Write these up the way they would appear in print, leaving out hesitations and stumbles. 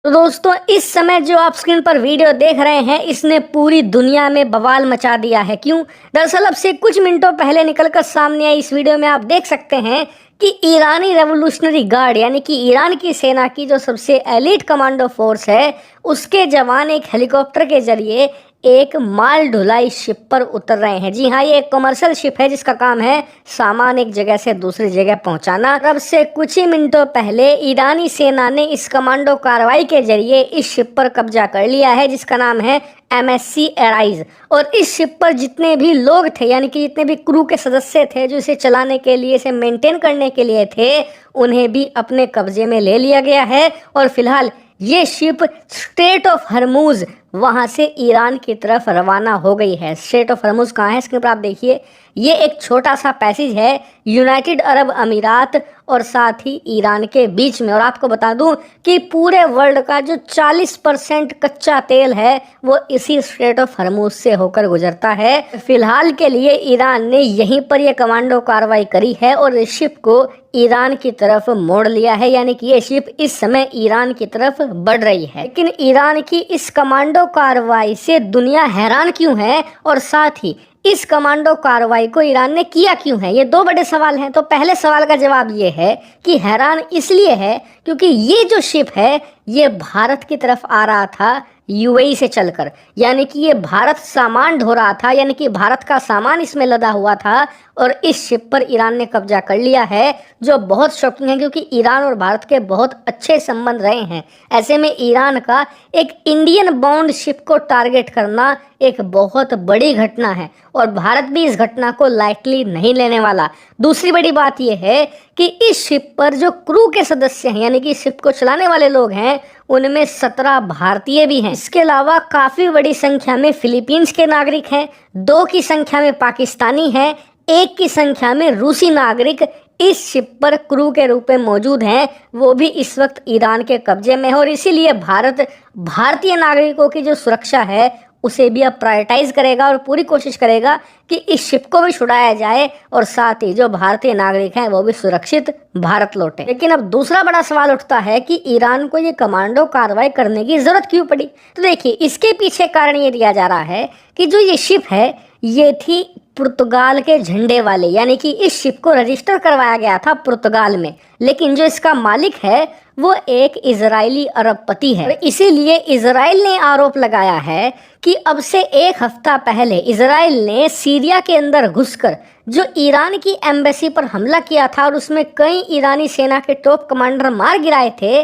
तो दोस्तों इस समय जो आप स्क्रीन पर वीडियो देख रहे हैं इसने पूरी दुनिया में बवाल मचा दिया है। क्यों? दरअसल अब से कुछ मिनटों पहले निकलकर सामने आई इस वीडियो में आप देख सकते हैं कि ईरानी रेवोल्यूशनरी गार्ड यानी कि ईरान की सेना की जो सबसे एलीट कमांडो फोर्स है उसके जवान एक हेलीकॉप्टर के जरिए एक माल ढुलाई शिप पर उतर रहे हैं। जी हाँ, ये एक कमर्शियल शिप है जिसका काम है सामान एक जगह से दूसरी जगह पहुंचाना। अब से कुछ ही मिनटों पहले ईरानी सेना ने इस कमांडो कार्रवाई के जरिए इस शिप पर कब्जा कर लिया है जिसका नाम है MSC एराइज। और इस शिप पर जितने भी लोग थे यानी कि जितने भी क्रू के सदस्य थे जो इसे चलाने के लिए, इसे मेंटेन करने के लिए थे, उन्हें भी अपने कब्जे में ले लिया गया है। और फिलहाल ये शिप स्ट्रेट ऑफ हरमुज वहां से ईरान की तरफ रवाना हो गई है। स्ट्रेट ऑफ हरमुज कहाँ है स्क्रीन पर आप देखिए, ये एक छोटा सा पैसेज है यूनाइटेड अरब अमीरात और साथ ही ईरान के बीच में। और आपको बता दूं कि पूरे वर्ल्ड का जो 40% कच्चा तेल है वो इसी स्ट्रेट ऑफ हरमुज से होकर गुजरता है। फिलहाल के लिए ईरान ने यहीं पर यह कमांडो कार्रवाई करी है और इस शिप को ईरान की तरफ मोड़ लिया है, यानी कि ये शिप इस समय ईरान की तरफ बढ़ रही है। लेकिन ईरान की इस कमांडो कार्रवाई से दुनिया हैरान क्यों है और साथ ही इस कमांडो कार्रवाई को ईरान ने किया क्यों है, ये दो बड़े सवाल हैं। तो पहले सवाल का जवाब ये है कि हैरान इसलिए है क्योंकि ये जो शिप है ये भारत की तरफ आ रहा था UAE से चलकर, यानी कि ये भारत सामान ढो रहा था, यानी कि भारत का सामान इसमें लदा हुआ था और इस शिप पर ईरान ने कब्जा कर लिया है, जो बहुत शॉकिंग है क्योंकि ईरान और भारत के बहुत अच्छे संबंध रहे हैं। ऐसे में ईरान का एक इंडियन बाउंड शिप को टारगेट करना एक बहुत बड़ी घटना है और भारत भी इस घटना को लाइटली नहीं लेने वाला। दूसरी बड़ी बात यह है कि इस शिप पर जो क्रू के सदस्य हैं यानी कि शिप को चलाने वाले लोग हैं उनमें 17 भारतीय भी हैं। इसके अलावा काफी बड़ी संख्या में फिलीपींस के नागरिक हैं, 2 की संख्या में पाकिस्तानी हैं, 1 की संख्या में रूसी नागरिक इस शिप पर क्रू के रूप में मौजूद हैं। वो भी इस वक्त ईरान के कब्जे में है और इसीलिए भारत भारतीय नागरिकों की जो सुरक्षा है उसे भी अब प्रायोरिटाइज करेगा और पूरी कोशिश करेगा कि इस शिप को भी छुड़ाया जाए और साथ ही जो भारतीय नागरिक हैं वो भी सुरक्षित भारत लौटे। लेकिन अब दूसरा बड़ा सवाल उठता है कि ईरान को ये कमांडो कार्रवाई करने की जरूरत क्यों पड़ी। तो देखिए, इसके पीछे कारण ये दिया जा रहा है कि जो ये शिप है ये थी पुर्तगाल के झंडे वाले, यानी कि इस शिप को रजिस्टर करवाया गया था पुर्तगाल में, लेकिन जो इसका मालिक है वो एक इजरायली अरबपति है। इसीलिए इजराइल ने आरोप लगाया है कि अब से 1 हफ्ता पहले इजराइल ने सीरिया के अंदर घुसकर जो ईरान की एम्बेसी पर हमला किया था और उसमें कई ईरानी सेना के टॉप कमांडर मार गिराए थे,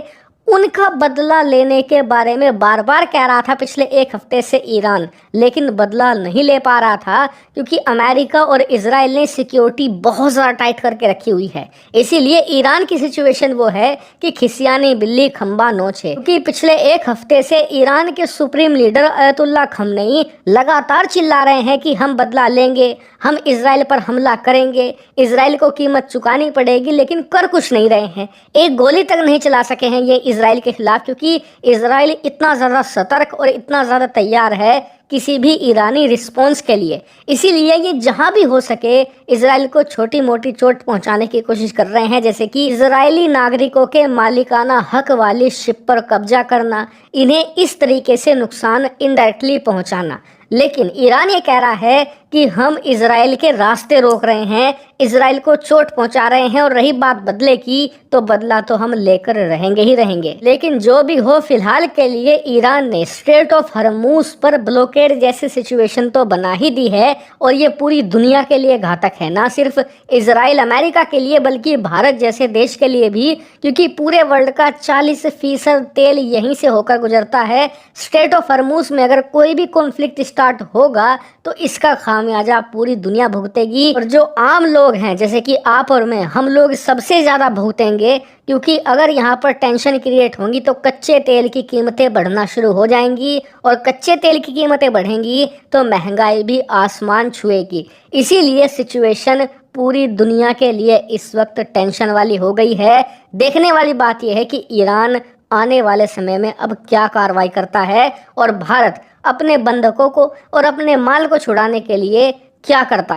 उनका बदला लेने के बारे में बार बार कह रहा था पिछले 1 हफ्ते से ईरान, लेकिन बदला नहीं ले पा रहा था क्योंकि अमेरिका और इजराइल ने सिक्योरिटी बहुत ज़्यादा टाइट करके रखी हुई है। इसीलिए ईरान की सिचुएशन वो है कि खिसियानी बिल्ली खंबा नोच है, क्योंकि पिछले 1 हफ्ते से ईरान के सुप्रीम लीडर अयतुल्ला खमनेई लगातार चिल्ला रहे हैं कि हम बदला लेंगे, हम इजराइल पर हमला करेंगे, इजराइल को कीमत चुकानी पड़ेगी, लेकिन कर कुछ नहीं रहे हैं। एक गोली तक नहीं चला सके हैं ये इजराइल के खिलाफ, क्योंकि इजराइल इतना ज़्यादा सतर्क और इतना ज़्यादा तैयार है किसी भी ईरानी रिस्पॉन्स के लिए। इसीलिए ये जहां भी हो सके इजराइल को छोटी मोटी चोट पहुंचाने की कोशिश कर रहे हैं, जैसे कि इजरायली नागरिकों के मालिकाना हक वाली शिप पर कब्जा करना, इन्हें इस तरीके से नुकसान इनडायरेक्टली पहुंचाना। लेकिन ईरान ये कह रहा है कि हम इजराइल के रास्ते रोक रहे हैं, इजराइल को चोट पहुंचा रहे हैं और रही बात बदले की तो बदला तो हम लेकर रहेंगे ही रहेंगे। लेकिन जो भी हो, फिलहाल के लिए ईरान ने स्ट्रेट ऑफ हरमुज पर ब्लॉकेड जैसी सिचुएशन तो बना ही दी है और ये पूरी दुनिया के लिए घातक है, ना सिर्फ इजराइल अमेरिका के लिए बल्कि भारत जैसे देश के लिए भी, क्योंकि पूरे वर्ल्ड का 40% तेल यहीं से होकर गुजरता है। स्ट्रेट ऑफ हरमुज में अगर कोई भी कॉन्फ्लिक्ट स्टार्ट होगा तो इसका खामियाजा पूरी दुनिया भुगतेगी और जो आम लोग हैं जैसे कि आप और मैं, हम लोग सबसे ज़्यादा भुगतेंगे, क्योंकि अगर यहाँ पर टेंशन क्रिएट होंगी तो कच्चे तेल की कीमतें बढ़ना शुरू हो जाएंगी और कच्चे तेल की कीमतें बढ़ेंगी तो महंगाई भी आसमान छुएगी। इसीलिए सिचुएशन पूरी दुनिया के लिए इस वक्त टेंशन वाली हो गई है। देखने वाली बात यह है कि ईरान आने वाले समय में अब क्या कार्रवाई करता है और भारत अपने बंधकों को और अपने माल को छुड़ाने के लिए क्या करता है।